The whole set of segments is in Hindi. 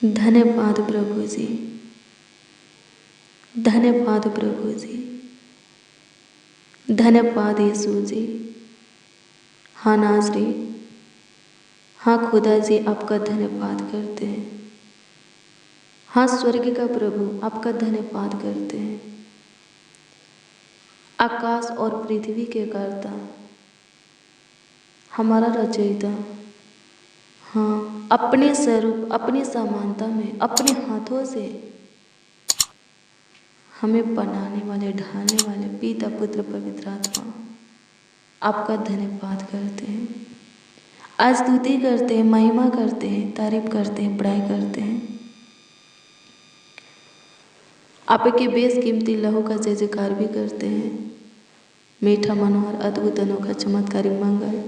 धन्यवाद प्रभु जी, धन्यवाद प्रभु जी, धन्यवाद यीशु जी। हाँ नाज़री, हाँ खुदा जी, आपका धन्यवाद करते हैं। हाँ स्वर्ग का प्रभु, आपका धन्यवाद करते हैं। आकाश और पृथ्वी के कर्ता, हमारा रचयिता, हाँ अपने स्वरूप अपनी समानता में अपने हाथों से हमें बनाने वाले, ढालने वाले पिता पुत्र पवित्र आत्मा, आपका धन्यवाद करते हैं। आज स्तुति करते हैं, महिमा करते हैं, तारीफ करते हैं, बड़ाई करते हैं। आपके बेशकीमती लहू का जय जयकार भी करते हैं। मीठा मनोहर अद्भुत अनोखा चमत्कारी मंगल,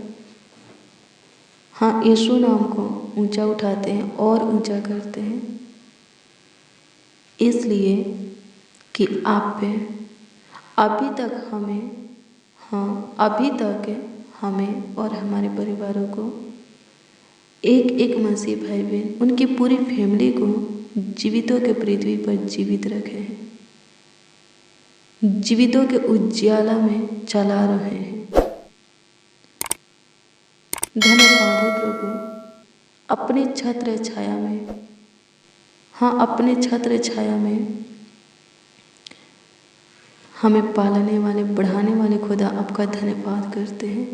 हाँ यीशु नाम को ऊंचा उठाते हैं और ऊंचा करते हैं, इसलिए कि आप पे अभी तक हमें, हाँ अभी तक हमें और हमारे परिवारों को, एक एक मसीह भाई बहन, उनकी पूरी फैमिली को जीवितों के पृथ्वी पर जीवित रखे हैं, जीवितों के उज्ज्वला में चला रहे हैं। धन्यवाद हो प्रभु, अपने छत्र छाया में, हाँ अपने छत्र छाया में हमें पालने वाले, बढ़ाने वाले खुदा, आपका धन्यवाद करते हैं।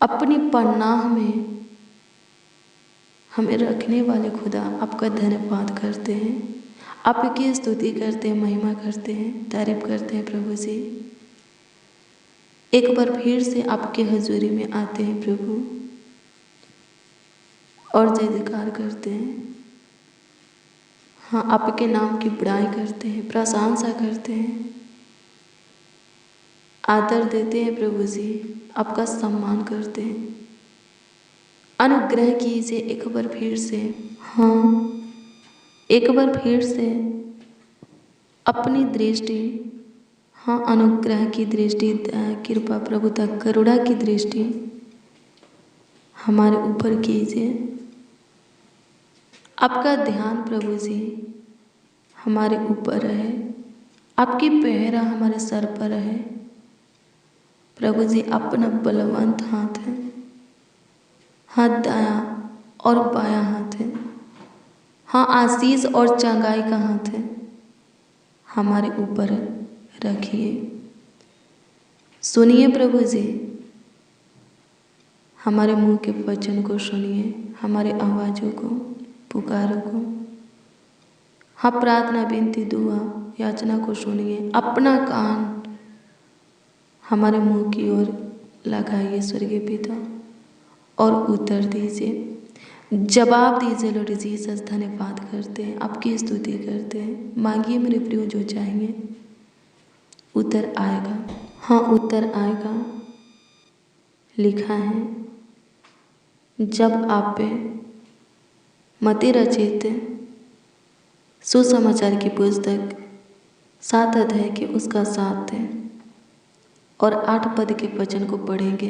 अपनी पनाह में हमें रखने वाले खुदा, आपका धन्यवाद करते हैं। आपकी स्तुति करते हैं, महिमा करते हैं, तारीफ करते हैं प्रभु जी। एक बार फिर से आपके हजूरी में आते हैं प्रभु और जय जयकार करते हैं। हाँ आपके नाम की बड़ाई करते हैं, प्रशंसा करते हैं, आदर देते हैं प्रभु जी, आपका सम्मान करते हैं। अनुग्रह कीजिए एक बार फिर से, हाँ एक बार फिर से अपनी दृष्टि, हाँ अनुग्रह की दृष्टि, कृपा प्रभुता करुणा की दृष्टि हमारे ऊपर कीजिए। आपका ध्यान प्रभु जी हमारे ऊपर रहे, आपकी पहरा हमारे सर पर रहे प्रभु जी। अपना बलवंत हाथ है, हाथ दाया और बायां हाथ है, हाँ आशीष और चंगाई का हाथ है, हमारे ऊपर रखिए। सुनिए प्रभु जी, हमारे मुंह के वचन को सुनिए, हमारे आवाज़ों को, पुकारों को, हाँ प्रार्थना विनती दुआ याचना को सुनिए। अपना कान हमारे मुंह की ओर लगाइए स्वर्गीय पिता और उत्तर दीजिए, जवाब दीजिए। लॉर्ड जीसस धन्यवाद करते हैं, आपकी स्तुति करते हैं। मांगिए मेरे प्रियो जो चाहिए, उत्तर आएगा, हाँ उत्तर आएगा। लिखा है जब आप पे मती रचित सुसमाचार की पुस्तक 7 अध्याय के उसका 7 है और 8 पद के वचन को पढ़ेंगे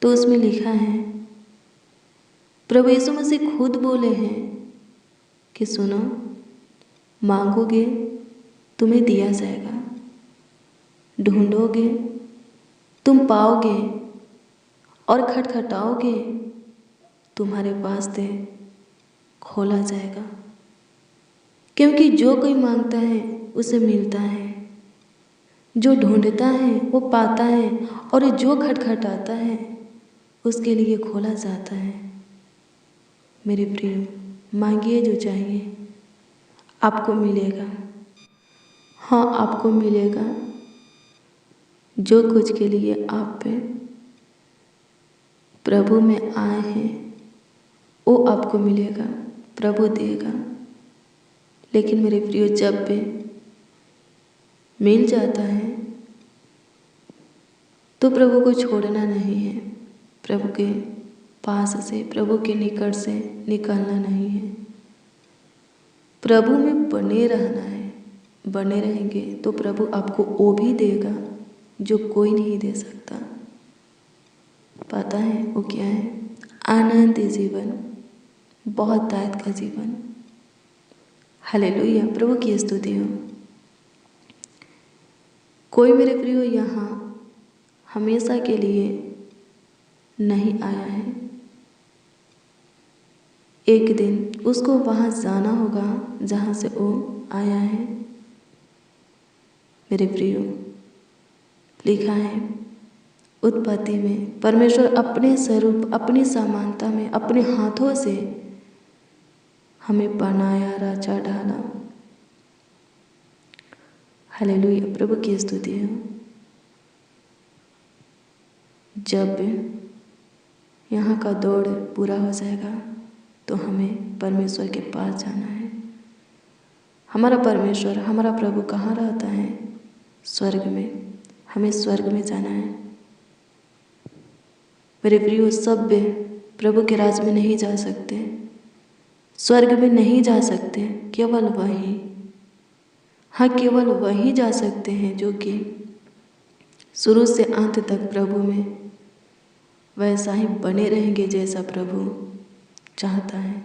तो उसमें लिखा है, प्रभु यीशु मसीह खुद बोले हैं कि सुनो, मांगोगे तुम्हें दिया जाएगा, ढूंढोगे तुम पाओगे और खटखटाओगे तुम्हारे वास्ते खोला जाएगा। क्योंकि जो कोई मांगता है उसे मिलता है, जो ढूंढता है वो पाता है और जो खटखटाता है उसके लिए खोला जाता है। मेरे प्रिय, मांगिए जो चाहिए, आपको मिलेगा, हाँ आपको मिलेगा। जो कुछ के लिए आप पे प्रभु में आए हैं वो आपको मिलेगा, प्रभु देगा। लेकिन मेरे प्रिय, जब पे मिल जाता है तो प्रभु को छोड़ना नहीं है, प्रभु के पास से, प्रभु के निकट से निकलना नहीं है, प्रभु में बने रहना है। बने रहेंगे तो प्रभु आपको वो भी देगा जो कोई नहीं दे सकता। पता है वो क्या है? आनंद जीवन, बहुत दायद का जीवन। हालेलुया, प्रभु की स्तुति हो। कोई मेरे प्रियो यहाँ हमेशा के लिए नहीं आया है। एक दिन उसको वहाँ जाना होगा जहाँ से वो आया है। मेरे प्रियो, लिखा है उत्पत्ति में परमेश्वर अपने स्वरूप, अपनी समानता में, अपने हाथों से हमें बनाया, रचा, डाला। हालेलुया, प्रभु की स्तुति हो। जब यहाँ का दौड़ पूरा हो जाएगा तो हमें परमेश्वर के पास जाना है। हमारा परमेश्वर, हमारा प्रभु कहाँ रहता है? स्वर्ग में। हमें स्वर्ग में जाना है। मेरे प्रियो, सब प्रभु के राज में नहीं जा सकते, स्वर्ग में नहीं जा सकते। केवल वही, हाँ, केवल वही जा सकते हैं जो कि शुरू से अंत तक प्रभु में वैसा ही बने रहेंगे जैसा प्रभु चाहता है।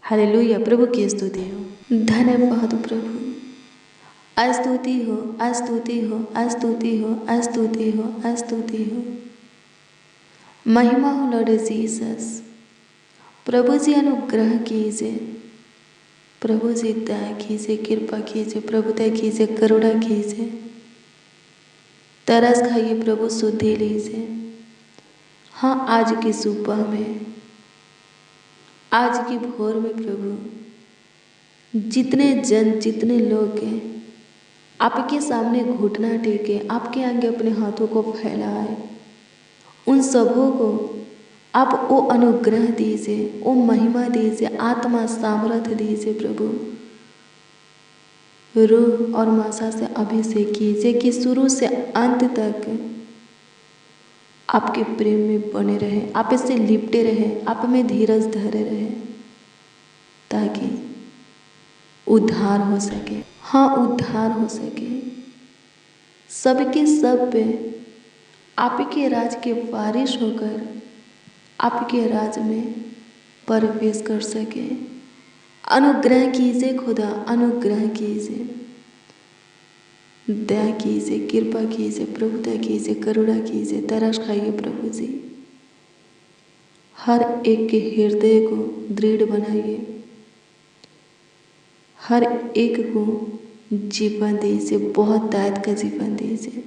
हालेलुया, प्रभु की स्तुति हो। धन्यवाद प्रभु। स्तुति हो, स्तुति हो, स्तुति हो, स्तुति हो, स्तुति हो। महिमा हो लॉर्ड जीसस। प्रभु जी अनुग्रह कीजिए, प्रभु जी दया कीजिए, कृपा कीजिए, प्रभु दया कीजिए, करुणा कीजिए। तरस खाइए प्रभु, शुद्धि लीजिए। हाँ, आज की सुबह में, आज की भोर में प्रभु, जितने जन, जितने लोग आपके सामने घुटना टेके, आपके आगे अपने हाथों को फैलाए, उन सबों को आप वो अनुग्रह दीजिए, वो महिमा दीजिए, आत्मा सामर्थ्य दीजिए प्रभु। रूह और मासा से अभिषेक कीजिए कि शुरू से अंत तक आपके प्रेम में बने रहे, आप इससे लिपटे रहे, आप में धीरज धरे रहे, ताकि उद्धार हो सके। हाँ, उद्धार हो सके। सबके सब पे आपके राज के वारिश होकर आपके राज में प्रवेश कर सके। अनुग्रह कीजिए खुदा, अनुग्रह कीजिए, दया कीजिए, कृपा कीजिए, प्रभु दया कीजिए, करुणा कीजिए। तरस खाइए प्रभु जी। हर एक के हृदय को दृढ़ बनाइए, हर एक को जीवन दीजिए, बहुत दायद का जीवन दीजिए।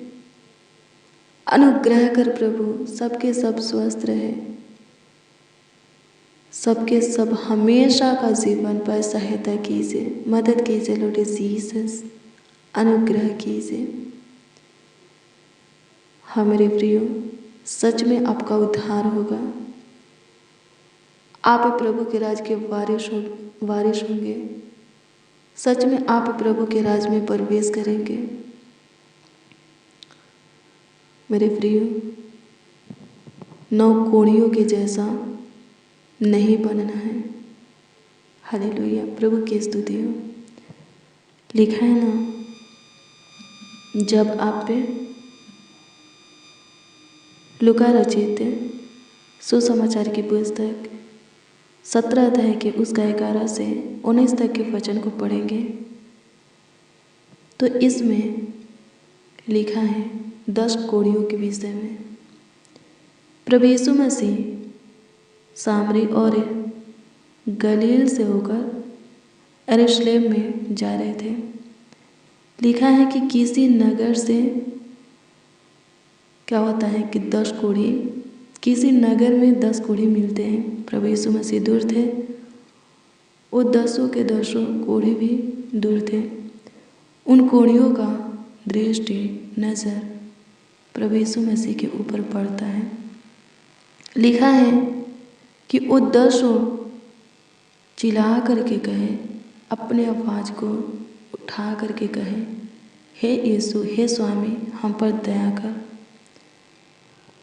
अनुग्रह कर प्रभु, सबके सब स्वस्थ रहे, सबके सब हमेशा का जीवन पर सहायता कीजिए, मदद कीजिए लॉर्ड जीसस। अनुग्रह कीजिए। हाँ मेरे प्रियो, सच में आपका उद्धार होगा। आप प्रभु के राज के वारिश होंगे। सच में आप प्रभु के राज में प्रवेश करेंगे। मेरे प्रियो, 9 कोढ़ियों के जैसा नहीं बनना है। हालेलुया, प्रभु की स्तुति हो। लिखा है ना, जब आप लूका रचित सुसमाचार की पुस्तक 17 अध्याय के उसका 11 से 19 तक के वचन को पढ़ेंगे तो इसमें लिखा है 10 कोढ़ियों के विषय में। प्रभु यीशु मसीह सामरी और गलील से होकर यरूशलेम में जा रहे थे। लिखा है कि किसी नगर से क्या होता है कि 10 कोढ़ी, किसी नगर में 10 कोढ़ी मिलते हैं। प्रभु यीशु मसीह दूर थे, वो 10 के 10 कोढ़ी भी दूर थे। उन कोढ़ियों का दृष्टि, नज़र प्रभु यीशु मसीह के ऊपर पड़ता है। लिखा है कि वो 10 चिल्ला करके कहे, अपने आवाज़ को उठा करके कहे, हे यीशु, हे स्वामी, हम पर दया कर।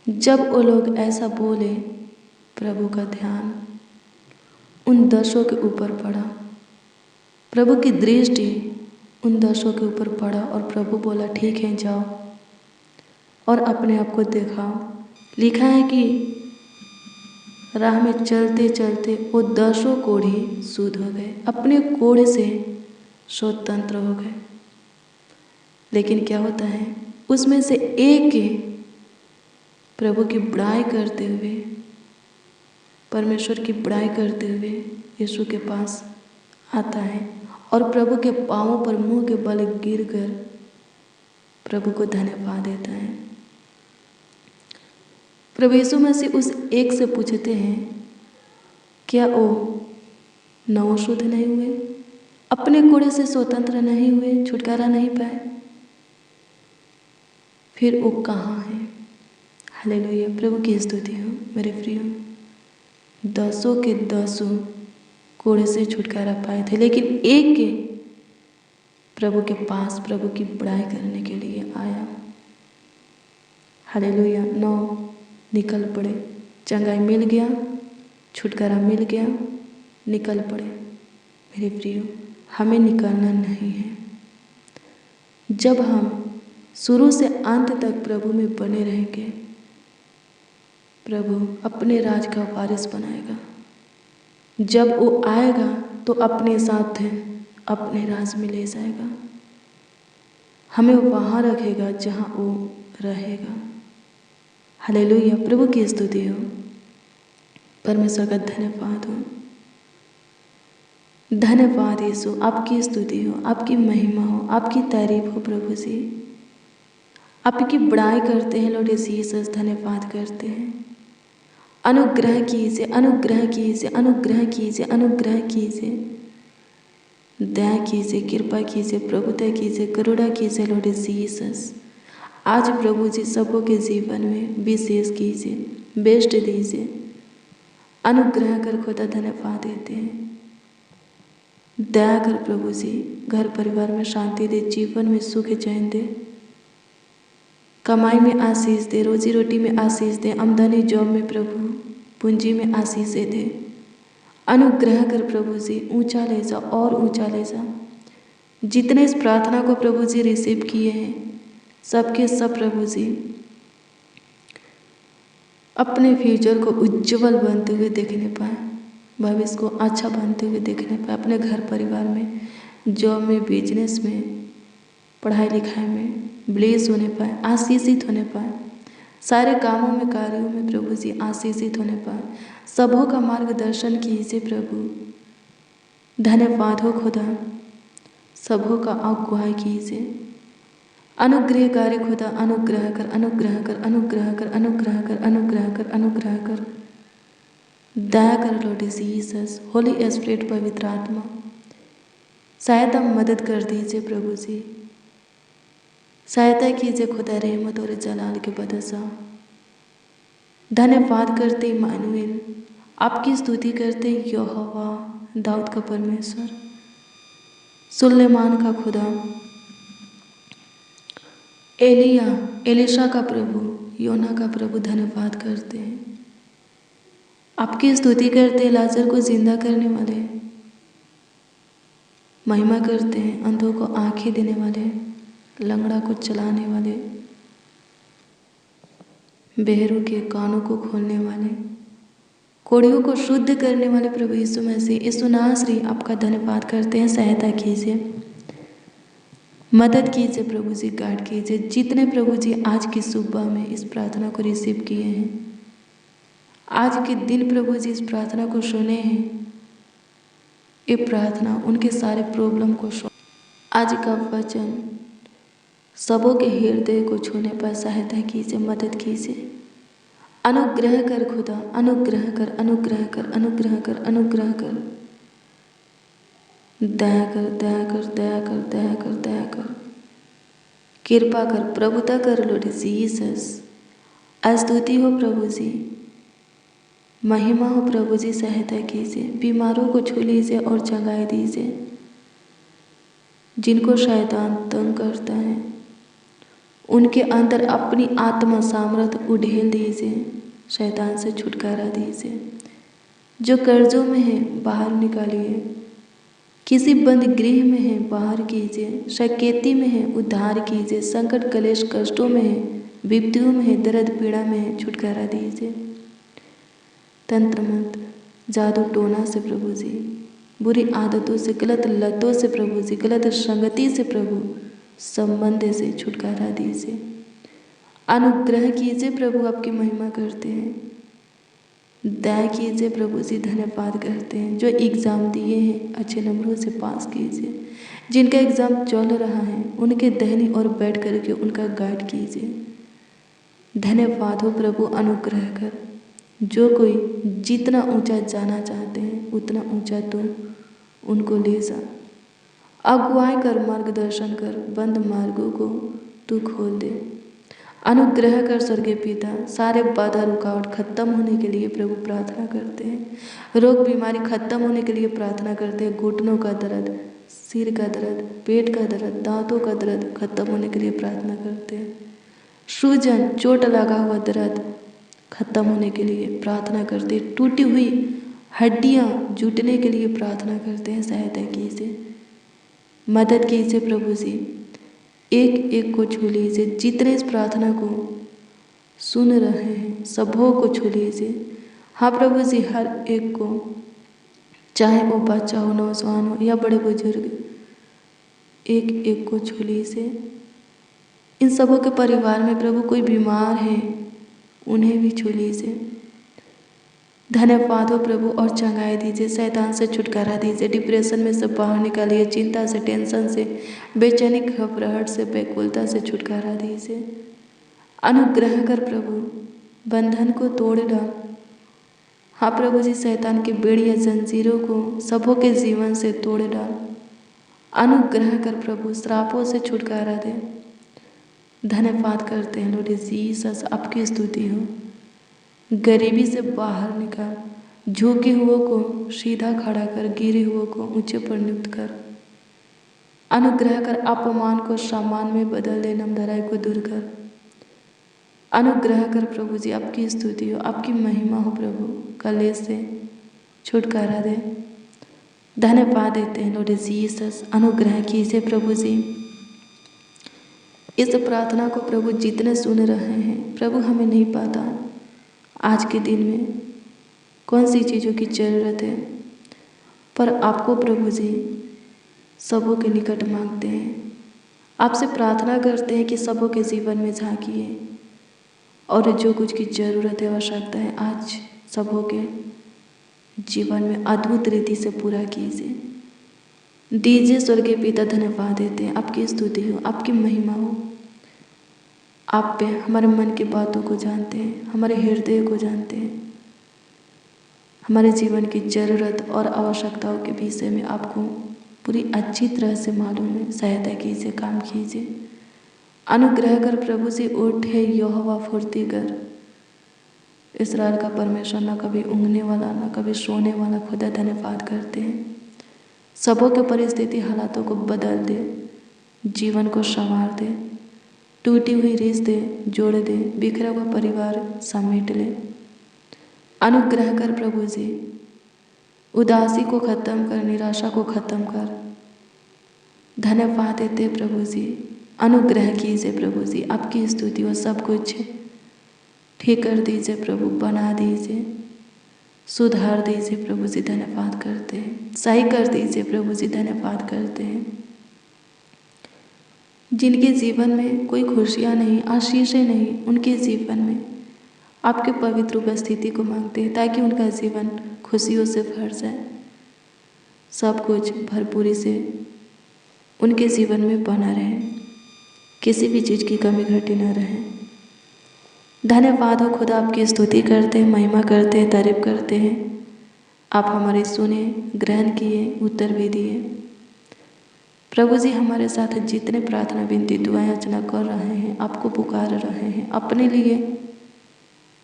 जब वो लोग ऐसा बोले, प्रभु का ध्यान उन 10 के ऊपर पड़ा, प्रभु की दृष्टि उन 10 के ऊपर पड़ा और प्रभु बोला, ठीक है, जाओ और अपने आप को दिखाओ। लिखा है कि राह में चलते चलते वो 10 कोढ़ी शुद्ध हो गए, अपने कोढ़ से स्वतंत्र हो गए। लेकिन क्या होता है, उसमें से एक प्रभु की बड़ाई करते हुए, परमेश्वर की बड़ाई करते हुए यीशु के पास आता है और प्रभु के पांवों पर मुंह के बल गिरकर प्रभु को धन्यवाद देता है। प्रभु यीशु मसीह उस एक से पूछते हैं, क्या वो 9 शुद्ध नहीं हुए, अपने कोड़े से स्वतंत्र नहीं हुए, छुटकारा नहीं पाए? फिर वो कहाँ है? हालेलुया, प्रभु की स्तुति हो मेरे प्रियो। 10 के 10 कोड़े से छुटकारा पाए थे, लेकिन एक के प्रभु के पास प्रभु की बड़ाई करने के लिए आया। हालेलुया, 9 निकल पड़े, चंगाई मिल गया, छुटकारा मिल गया, निकल पड़े। मेरे प्रियो, हमें निकलना नहीं है। जब हम शुरू से अंत तक प्रभु में बने रहेंगे, प्रभु अपने राज का वारिस बनाएगा। जब वो आएगा तो अपने साथ अपने राज में ले जाएगा, हमें वहाँ रखेगा जहाँ वो रहेगा। हालेलुया, प्रभु की स्तुति हो, परमेश्वर का धन्यवाद हो। धन्यवाद यीशु, आपकी स्तुति हो, आपकी महिमा हो, आपकी तारीफ हो। प्रभु जी आपकी बड़ाई करते हैं, लॉर्ड यीशु धन्यवाद करते हैं। अनुग्रह कीजिए, अनुग्रह कीजिए, अनुग्रह कीजिए, अनुग्रह कीजिए, दया कीजिए, कृपा कीजिए, प्रभुता कीजिए, करुणा कीजिए लॉर्ड जीसस। आज प्रभु जी सबों के जीवन में विशेष कीजिए, बेस्ट दीजिए, अनुग्रह कर खुदा धन्यवाद देते हैं। दया कर प्रभु जी, घर परिवार में शांति दे, जीवन में सुख चैन दे, कमाई में आशीष दे, रोजी रोटी में आशीष दे, आमदनी जॉब में प्रभु पूंजी में आशीष दे। अनुग्रह कर प्रभु जी, ऊंचा ले जा और ऊंचा ले जा। जितने इस प्रार्थना को प्रभु जी रिसीव किए हैं, सबके सब प्रभु जी अपने फ्यूचर को उज्जवल बनते हुए देखने पाए, भविष्य को अच्छा बनते हुए देखने पाए, अपने घर परिवार में, जॉब में, बिजनेस में, पढ़ाई लिखाई में ब्लेस होने पाए, आशीषित होने पाए, सारे कामों में, कार्यों में प्रभु जी आशीषित होने पाए। सबों का मार्गदर्शन कीजिए प्रभु। धन्यवाद हो खुदा, सबों का अगुवाई कीजिए। अनुग्रह कार्य खुदा, अनुग्रह कर, अनुग्रह कर, अनुग्रह कर, अनुग्रह कर, अनुग्रह कर, अनुग्रह कर, दया कर लॉर्ड जीसस। होली स्पिरिट, पवित्र आत्मा सहायता मदद कर दीजिए प्रभु जी, सहायता कीजिए खुदा, रहमत और जलाल के बदसा। धन्यवाद करते इमानुएल, आपकी स्तुति करते यहोवा, दाऊद का परमेश्वर, सुलेमान का खुदा, एलिशा का प्रभु, योना का प्रभु। धन्यवाद करते हैं, आपकी स्तुति करते, लाजर को जिंदा करने वाले, महिमा करते हैं, अंधों को आंखें देने वाले, लंगड़ा को चलाने वाले, बहरों के कानों को खोलने वाले, कोढ़ियों को शुद्ध करने वाले प्रभु यीशु मसीह, यीशु नासरी, आपका धन्यवाद करते हैं। सहायता कीजिए, मदद कीजिए प्रभु जी, गाइड कीजिए। जितने प्रभु जी आज की सुबह में इस प्रार्थना को रिसीव किए हैं, आज के दिन प्रभु जी इस प्रार्थना को सुने हैं, ये प्रार्थना उनके सारे प्रॉब्लम को आज का वचन सबों के हृदय को छूने पर सहायता कीजिए, मदद कीजिए। अनुग्रह कर खुदा, अनुग्रह कर, अनुग्रह कर, अनुग्रह कर, अनुग्रह कर, दया कर, दया कर, दया कर, दया कर, दया कर, कृपा कर, प्रभुता कर लॉर्ड जीसस। स्तुति हो प्रभु जी, महिमा हो प्रभु जी, सहायता कीजिए। बीमारों को छू लीजिए और चंगाई दीजिए। जिनको शैतान तंग करता है, उनके अंदर अपनी आत्मा सामर्थ उड़ेल दीजिए, शैतान से छुटकारा दीजिए। जो कर्जों में है बाहर निकालिए, किसी बंद गृह में है बाहर कीजिए, शकेती में है उद्धार कीजिए, संकट कलेश कष्टों में है, विपत्तियों में है, दर्द पीड़ा में है, छुटकारा दीजिए। तंत्र मंत्र, जादू टोना से प्रभु जी, बुरी आदतों से, गलत लतों से प्रभु जी, गलत संगति से प्रभु, संबंध से छुटकारा दीजिए। अनुग्रह कीजिए प्रभु, आपकी महिमा करते हैं। दया कीजिए प्रभु जी, धन्यवाद करते हैं। जो एग्ज़ाम दिए हैं अच्छे नंबरों से पास कीजिए। जिनका एग्ज़ाम चल रहा है उनके दाहिनी ओर बैठ करके उनका गाइड कीजिए। धन्यवाद हो प्रभु अनुग्रह कर। जो कोई जितना ऊंचा जाना चाहते हैं उतना ऊंचा तो उनको ले जा। अगुवाई कर, मार्गदर्शन कर, बंद मार्गों को तू खोल दे। अनुग्रह कर स्वर्गीय पिता। सारे बाधा रुकावट खत्म होने के लिए प्रभु प्रार्थना करते हैं। रोग बीमारी खत्म होने के लिए प्रार्थना करते हैं। घुटनों का दर्द, सिर का दर्द, पेट का दर्द, दांतों का दर्द खत्म होने के लिए प्रार्थना करते हैं। सूजन, चोट लगा हुआ दर्द खत्म होने के लिए प्रार्थना करते हैं। टूटी हुई हड्डियां जुटने के लिए प्रार्थना करते हैं। सहायता कीजिए, मदद कीजिए प्रभु जी। एक एक को छू लीजिए। जितने इस प्रार्थना को सुन रहे हैं सबों को छू लीजिए। हाँ प्रभु जी, हर एक को, चाहे वो बच्चा हो, नौजवान हो या बड़े बुजुर्ग, एक एक को छू लीजिए। इन सबों के परिवार में प्रभु कोई बीमार है उन्हें भी छू लीजिए। धन्यवाद हो प्रभु और चंगाई दीजिए। शैतान से छुटकारा दीजिए। डिप्रेशन में से बाहर निकालिए। चिंता से, टेंशन से, बेचैनी, घबराहट से, व्याकुलता से छुटकारा दीजिए। अनुग्रह कर प्रभु, बंधन को तोड़ डाल। हाँ प्रभु जी, शैतान के बेड़िया जंजीरों को सबों के जीवन से तोड़ डाल। अनुग्रह कर प्रभु, श्रापों से छुटकारा दे। धन्यवाद करते हैं लॉर्ड जीसस, आपकी स्तुति हो। गरीबी से बाहर निकाल। झुके हुओं को सीधा खड़ा कर, गिरे हुओं को ऊंचे पर नियुक्त कर। अनुग्रह कर, अपमान को सम्मान में बदल दे। नामधराई को दूर कर। अनुग्रह कर प्रभु जी, आपकी स्तुति हो, आपकी महिमा हो प्रभु। कलेश से छुटकारा दे। धन्यवाद देते हैं लॉर्ड जीसस। अनुग्रह कीजिए प्रभु जी। इस प्रार्थना को प्रभु जितने सुन रहे हैं प्रभु, हमें नहीं पता आज के दिन में कौन सी चीज़ों की ज़रूरत है, पर आपको प्रभु जी सबों के निकट मांगते हैं। आपसे प्रार्थना करते हैं कि सबों के जीवन में झांकिए और जो कुछ की ज़रूरत है, आवश्यकता है, आज सबों के जीवन में अद्भुत रीति से पूरा कीजिए। दीजिए स्वर्गीय पिता। धन्यवाद देते हैं, आपकी स्तुति हो, आपकी महिमा हो। आप पे हमारे मन की बातों को जानते हैं, हमारे हृदय को जानते हैं। हमारे जीवन की ज़रूरत और आवश्यकताओं के विषय में आपको पूरी अच्छी तरह से मालूम है। सहायता कीजिए, काम कीजिए। अनुग्रह कर प्रभु से। उठे यहोवा फुर्ती कर। इस्राएल का परमेश्वर ना कभी ऊँघने वाला ना कभी सोने वाला खुदा, धन्यवाद करते हैं। सबों के परिस्थिति हालातों को बदल दे, जीवन को संवार दे। टूटी हुई रिश्ते जोड़ दे, बिखरा हुआ परिवार समेट ले। अनुग्रह कर प्रभु जी। उदासी को ख़त्म कर, निराशा को ख़त्म कर। धन्यवाद देते प्रभु जी। अनुग्रह कीजिए प्रभु जी, आपकी स्तुति हो। सब कुछ ठीक कर दीजिए प्रभु, बना दीजिए, सुधार दीजिए प्रभु जी। धन्यवाद करते हैं। सही कर दीजिए प्रभु जी, धन्यवाद करते हैं। जिनके जीवन में कोई खुशियाँ नहीं, आशीषें नहीं, उनके जीवन में आपके पवित्र उपस्थिति को मांगते हैं ताकि उनका जीवन खुशियों से भर जाए। सब कुछ भरपूरी से उनके जीवन में बना रहे, किसी भी चीज़ की कमी घटी न रहे। धन्यवाद हो खुदा, आपकी स्तुति करते हैं, महिमा करते हैं, तारीफ करते हैं। आप हमारे सुने, ग्रहण किए, उत्तर भी दिए। प्रभु जी, हमारे साथ जितने प्रार्थना विनती दुआएं अर्चना कर रहे हैं, आपको पुकार रहे हैं, अपने लिए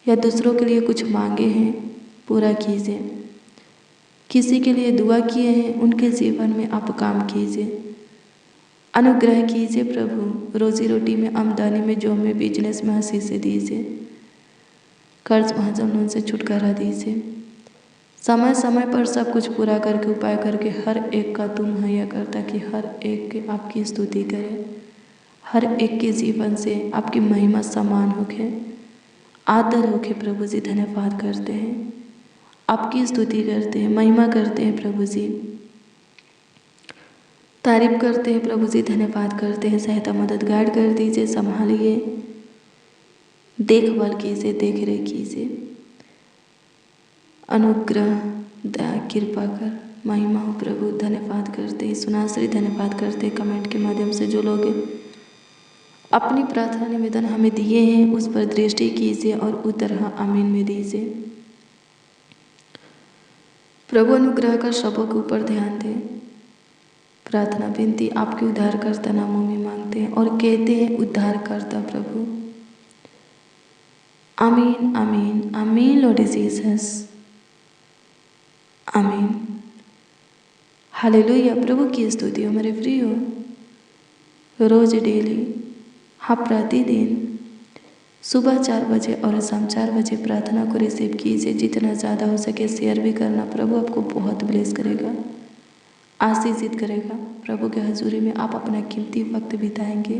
या दूसरों के लिए कुछ मांगे हैं, पूरा कीजिए। किसी के लिए दुआ किए हैं, उनके जीवन में आप काम कीजिए। अनुग्रह कीजिए प्रभु। रोजी रोटी में, आमदनी में, जॉब में, बिजनेस में आशीष दीजिए। कर्ज महाजन उनसे छुटकारा दीजिए। समय समय पर सब कुछ पूरा करके, उपाय करके हर एक का तुम मुहैया कर, ताकि हर एक के आपकी स्तुति करे, हर एक के जीवन से आपकी महिमा समान होके, आदर होके। प्रभु जी धन्यवाद करते हैं। आपकी स्तुति करते हैं, महिमा करते हैं प्रभु जी, तारीफ करते हैं प्रभु जी, धन्यवाद करते हैं। सहायता मदद गाइड कर दीजिए, संभालिए, देखभाल कीजिए, देख रेख कीजिए। अनुग्रह दया कृपा कर, महिमा हो प्रभु। धन्यवाद करते हैं सुनाश्री, धन्यवाद करते हैं। कमेंट के माध्यम से जो लोग अपनी प्रार्थना निवेदन हमें दिए हैं उस पर दृष्टि कीजिए और उत्तर आमीन में दीजिए। प्रभु अनुग्रह कर सबों के ऊपर ध्यान दें। प्रार्थना विनती आपके उद्धारकर्ता नामों में मांगते हैं और कहते हैं उद्धारकर्ता प्रभु। आमीन आमीन आमीन लॉर्ड जीसस, आमीन। हालेलुया। प्रभु की स्तुति हो मेरे प्रियो। रोज डेली आप प्रतिदिन सुबह 4 बजे और शाम 4 बजे प्रार्थना को रिसीव कीजिए। जितना ज़्यादा हो सके शेयर भी करना। प्रभु आपको बहुत ब्लेस करेगा, आशीषित करेगा। प्रभु के हजूरी में आप अपना कीमती वक्त बिताएंगे।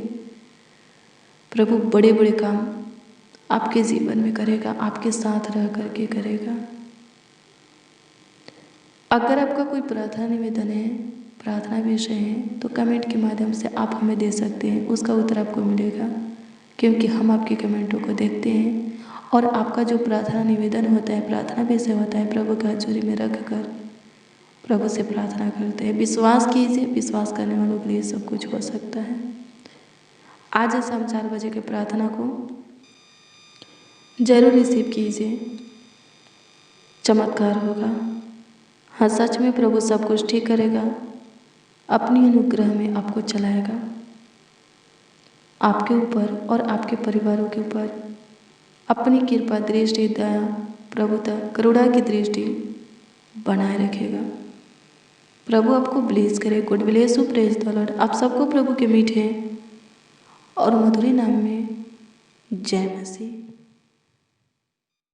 प्रभु बड़े बड़े काम आपके जीवन में करेगा, आपके साथ रह करके करेगा। अगर आपका कोई प्रार्थना निवेदन है, प्रार्थना विषय है, तो कमेंट के माध्यम से आप हमें दे सकते हैं। उसका उत्तर आपको मिलेगा, क्योंकि हम आपके कमेंटों को देखते हैं और आपका जो प्रार्थना निवेदन होता है, प्रार्थना विषय होता है, प्रभु के हजूरी में रख कर प्रभु से प्रार्थना करते हैं। विश्वास कीजिए, विश्वास करने वालों के लिए सब कुछ हो सकता है। आज शाम 4 बजे की प्रार्थना को जरूर रिसीव कीजिए, चमत्कार होगा। हाँ, सच में प्रभु सब कुछ ठीक करेगा, अपनी अनुग्रह में आपको चलाएगा। आपके ऊपर और आपके परिवारों के ऊपर अपनी कृपा, दृष्टि, दया, प्रभुता, करुणा की दृष्टि बनाए रखेगा। प्रभु आपको ब्लेस करे। Good bless you, praise the Lord. आप सबको प्रभु के मीठे और मधुर नाम में जय मसीह।